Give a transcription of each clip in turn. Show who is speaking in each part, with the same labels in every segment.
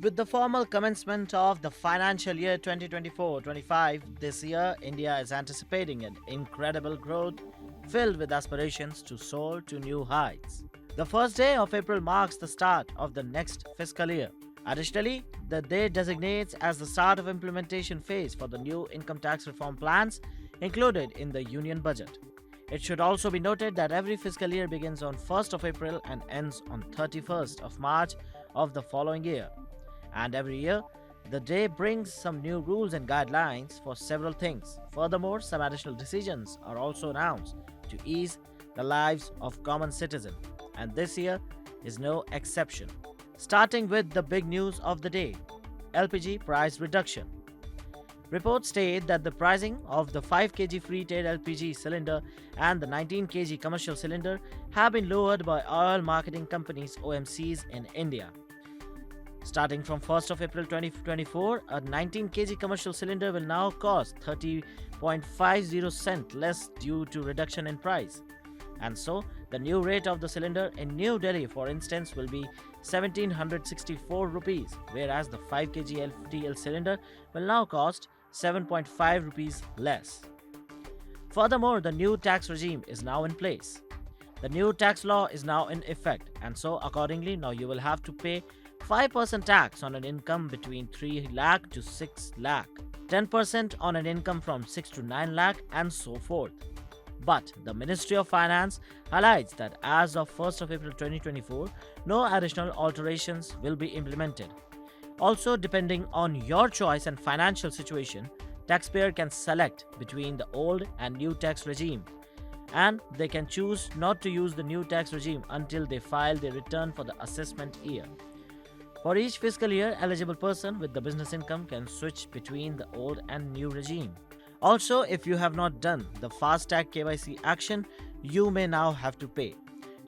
Speaker 1: With the formal commencement of the financial year 2024-25, this year India is anticipating an incredible growth filled with aspirations to soar to new heights. The first day of April marks the start of the next fiscal year. Additionally, the day designates as the start of implementation phase for the new income tax reform plans included in the union budget. It should also be noted that every fiscal year begins on 1st of April and ends on 31st of March of the following year. And every year, the day brings some new rules and guidelines for several things. Furthermore, some additional decisions are also announced to ease the lives of common citizens, and this year is no exception. Starting with the big news of the day, LPG price reduction. Reports state that the pricing of the 5 kg free trade LPG cylinder and the 19 kg commercial cylinder have been lowered by oil marketing companies OMCs in India. Starting from 1st of April 2024, a 19 kg commercial cylinder will now cost 30.50 cents less due to reduction in price. And so, the new rate of the cylinder in New Delhi, for instance, will be 1764 rupees, whereas the 5 kg LTL cylinder will now cost 7.5 rupees less. Furthermore, the new tax regime is now in place. The new tax law is now in effect, and so accordingly, now you will have to pay 5% tax on an income between 3 lakh to 6 lakh, 10% on an income from 6 to 9 lakh, and so forth. But the Ministry of Finance highlights that as of 1st of April 2024, no additional alterations will be implemented. Also, depending on your choice and financial situation, taxpayer can select between the old and new tax regime, and they can choose not to use the new tax regime until they file their return for the assessment year. For each fiscal year, eligible person with the business income can switch between the old and new regime. Also, if you have not done the FASTag KYC action, you may now have to pay.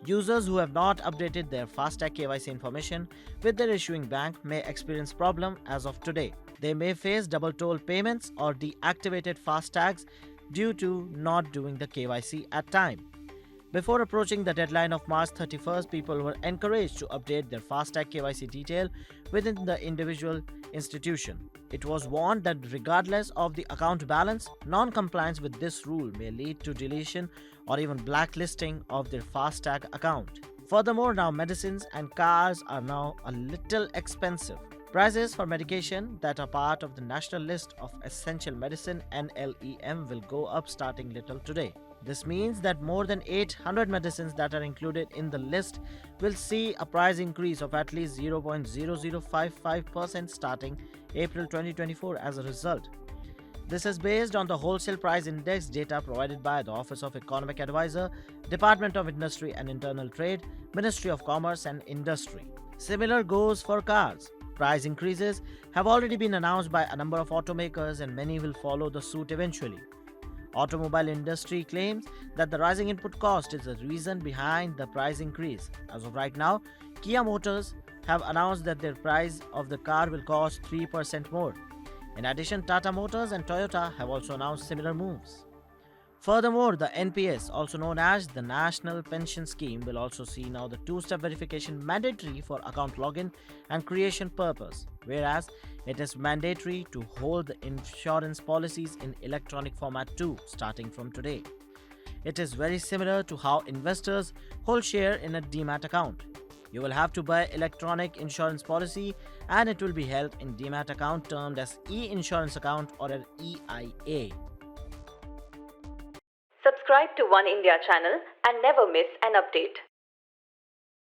Speaker 1: Users who have not updated their FASTag KYC information with their issuing bank may experience problem as of today. They may face double toll payments or deactivated FASTags due to not doing the KYC at time. Before approaching the deadline of March 31st, people were encouraged to update their FASTag KYC detail within the individual institution. It was warned that regardless of the account balance, non-compliance with this rule may lead to deletion or even blacklisting of their FASTag account. Furthermore, now medicines and cars are now a little expensive. Prices for medication that are part of the National List of Essential Medicine (NLEM) will go up starting little today. This means that more than 800 medicines that are included in the list will see a price increase of at least 0.0055% starting April 2024 as a result. This is based on the Wholesale Price Index data provided by the Office of Economic Advisor, Department of Industry and Internal Trade, Ministry of Commerce and Industry. Similar goes for cars. Price increases have already been announced by a number of automakers and many will follow the suit eventually. Automobile industry claims that the rising input cost is the reason behind the price increase. As of right now, Kia Motors have announced that their price of the car will cost 3% more. In addition, Tata Motors and Toyota have also announced similar moves. Furthermore, the NPS, also known as the National Pension Scheme, will also see now the two-step verification mandatory for account login and creation purpose, whereas it is mandatory to hold the insurance policies in electronic format too, starting from today. It is very similar to how investors hold share in a demat account. You will have to buy electronic insurance policy and it will be held in demat account termed as e-insurance account or an EIA.
Speaker 2: Subscribe to One India channel and never miss an update.